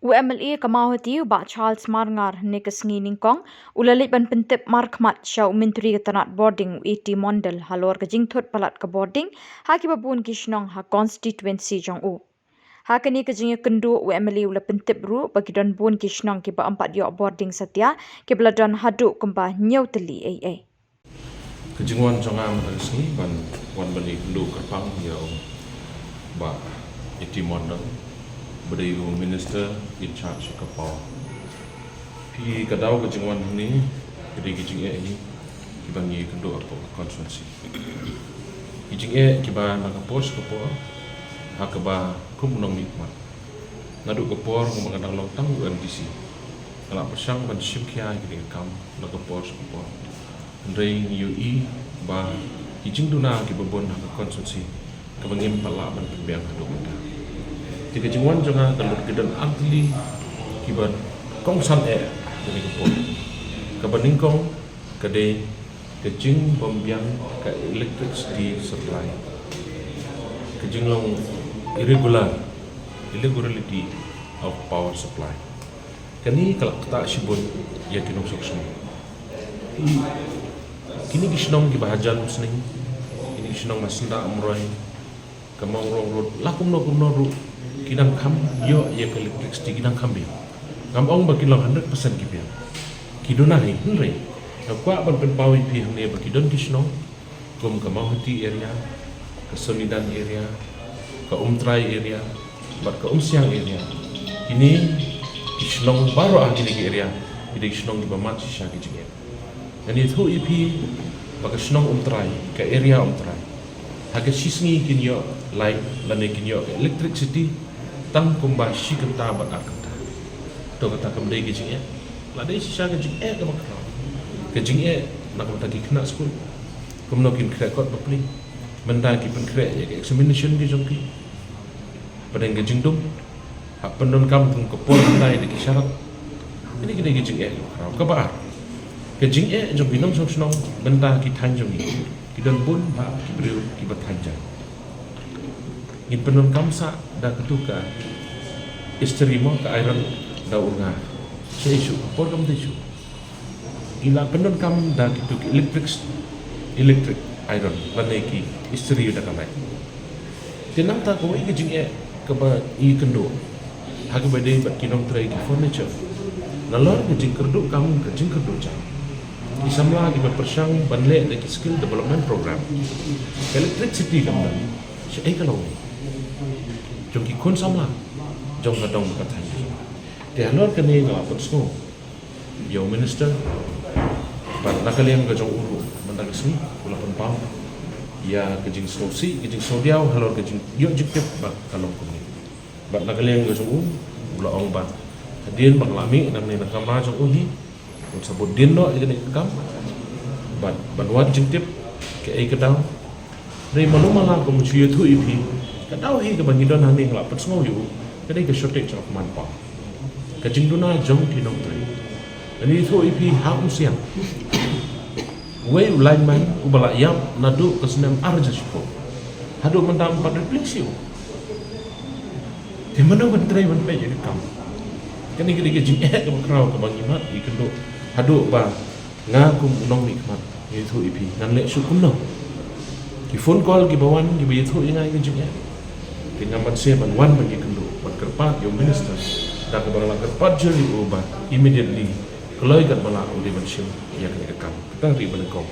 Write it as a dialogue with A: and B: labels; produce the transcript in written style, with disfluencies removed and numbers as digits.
A: UMLA kamauhati ba Charles Marngar nekesngi ningkong ulalit ban pentip markmat syau menteri ketanat boarding UIT Mondal halor ke jingthot palat ke boarding haki babun kishnong ha constituency jong u. Hakani ke jingya kendu UMLA ula pentip ru bagi don bun kishnong ki ba empat diok boarding setia ki beladon hadu kumba nyau teli ai.
B: Kejingwan jonga resmi ban wan bani lu kerpang yau ba UIT Mondal beri minister in charge kapau. Pi kadau kejingwan ni kedi kejingnya ini kibangi kendu apa konstituensi. Kejingnya kiba nak pos kapau hakaba kum nong nikmat. Nadu kapor mengadang lotang UMDC. Kalau persang ban simkia kedi kam nak pos kapau. Ndai UI ba kijing duna kibabon nak konstituensi kabangim pala ban pembiang hadu kita. Jika jingwan jangan kalau kedan agli kiban kongsan dari kepon kebaningkong kade kejing pembiang ke electricity supply kejinglong irregularity of power supply kani kalau tak sibun ya kinong soksom kini kisnong kibahajan musning kini kisnong masenda amroy kamang road lakum no kinang kam yo ye electricity kinang kam bi ngam ong ba kilong 100% kipia kidona hi hre kwa ban pen pawi pi ne ba kidon kisno kum ka mahti area ka solidan area ka umtrai area bat ka umsiang area ini kisnong baru ah kini area ini kisnong di bamat sha ki jige ani thu ipi ba kisnong umtrai ka area umtrai haga sisngi kinyo light lane kinyo electricity tang kumba shi kenta bat akta to kata kemdai gijing la dai sha gijing ka makra gijing nak kata dikna school kumno kin krekot bapli benda ki pen krek ya examination ki jongki padang gijing dum pendon kam tung kepol ndai de syarat ini kini gijing makra ka ba gijing jong binong song benda ki tanjong ni kidan bun ba ki beriu ki batanjang in penon kamsa da ketuka istri mo ka iron da unga seisu por kam tisu ila penon kam da ketuk electric iron laneki istri da kamai tenang ta ko i jing ka ba i kendo hak ba dei ba kinong trai ki furniture lalor ke jing kerdu kam ke jing kerdu ja isamla di persang banle de skill development program electricity kam da sei kalau jong ki kun samla jong kadong kata ni dia lor kene ngapot sko yo minister bat nakaliang ka jong uru mandag smi kula pau ya kejing sosi kejing sodiau halor kejing yo jikep ba kalong kuni bat nakaliang ka jong ula ong ba hadin banglami nang ni nakama jong uhi sabut din no ikene kam bat banwat jikep ke ai kadang nei malumala ko muchiyo thu ipi kadau hi ka bangidon hani ngla pat sngo yu kadai ka shortage of manpower ka jingduna jong kinong tre ani tho ipi ha usiang we lineman ubala yam nadu kasnam arja shiko hadu mandam pat reflexiu te mano ban tre ban pe jadi kam kani kini jing ka krau ka bangimat ikendo hadu ba ngakum unong nikmat ni tho ipi nan le sukum no ki phone call ki bawan ki bi tho ingai ka jing dengan manusia ban bagi kendu ban kerpat yo minister dak bangla kerpat jeli ubah immediately kalau ikat bala uli ban sim ya kena kam kita ri ban kom